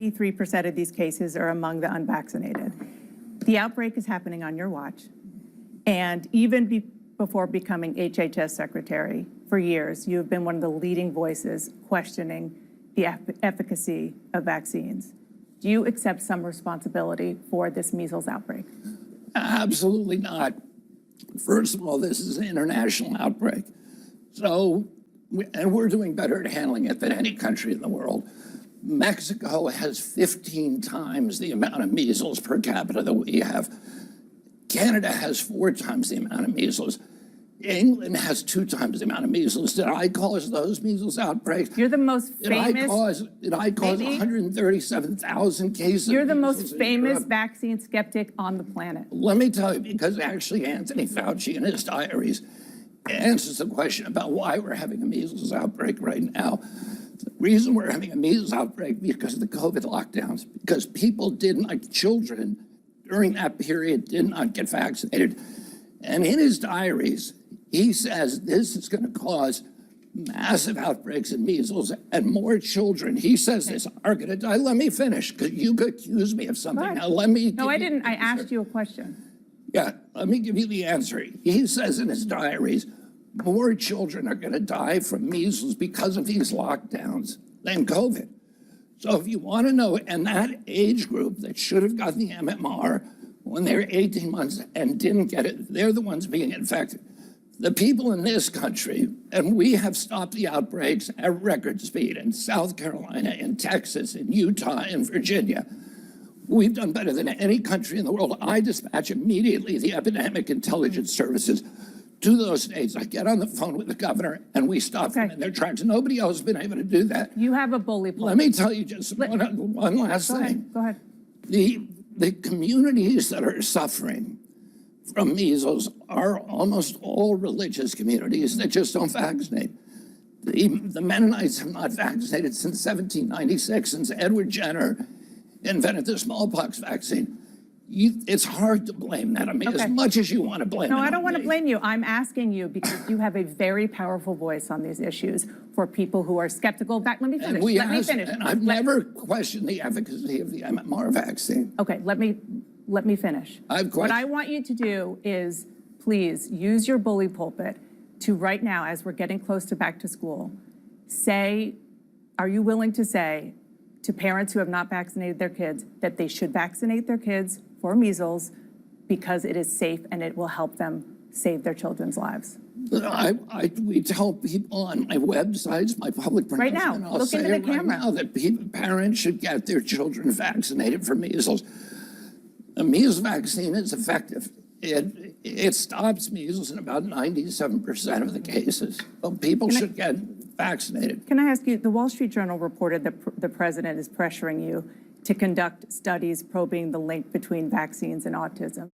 83% of these cases are among the unvaccinated. The outbreak is happening on your watch. And even before becoming HHS Secretary, for years, you have been one of the leading voices questioning the efficacy of vaccines. Do you accept some responsibility for this measles outbreak? Absolutely not. First of all, this is an international outbreak. And we're doing better at handling it than any country in the world. Mexico has 15 times the amount of measles per capita that we have. Canada has 4 times the amount of measles. England has 2 times the amount of measles. Did I cause those measles outbreaks? You're the most famous. Did I cause 137,000 cases? You're the most famous vaccine skeptic on the planet. Let me tell you, because actually Anthony Fauci in his diaries answers the question about why we're having a measles outbreak right now. The reason we're having a measles outbreak because of the COVID lockdowns, because people didn't, like children, during that period did not get vaccinated. And in his diaries, he says this is going to cause massive outbreaks in measles and more children, he says this, are going to die. Let me finish, because you could accuse me of something. Now let me. No, I didn't. I asked you a question. Yeah, let me give you the answer. He says in his diaries, more children are going to die from measles because of these lockdowns than COVID. So if you want to know, and that age group that should have gotten the MMR when they were 18 months and didn't get it, they're the ones being infected. The people in this country, and we have stopped the outbreaks at record speed in South Carolina, in Texas, in Utah, in Virginia. We've done better than any country in the world. I dispatch immediately the epidemic intelligence services to those states. I get on the phone with the governor and we stop them in their tracks. Nobody else has been able to do that. You have a bully pulpit. Let me tell you just one last thing. Go ahead. The communities that are suffering from measles are almost all religious communities that just don't vaccinate. The Mennonites have not vaccinated since 1796, since Edward Jenner invented the smallpox vaccine. It's hard to blame that on me as much as you want to blame it on me. No, I don't want to blame you. I'm asking you because you have a very powerful voice on these issues for people who are skeptical. Let me finish. Let me finish. And I've never questioned the efficacy of the MMR vaccine. Okay, let me finish. What I want you to do is please use your bully pulpit to right now, as we're getting close to back to school, say, are you willing to say to parents who have not vaccinated their kids that they should vaccinate their kids for measles because it is safe and it will help them save their children's lives? We tell people on my websites, my public pronouncement, right now, look into the camera. Right now that parents should get their children vaccinated for measles. The measles vaccine is effective. It stops measles in about 97% of the cases. So people should get vaccinated. Can I ask you, the Wall Street Journal reported that the president is pressuring you to conduct studies probing the link between vaccines and autism.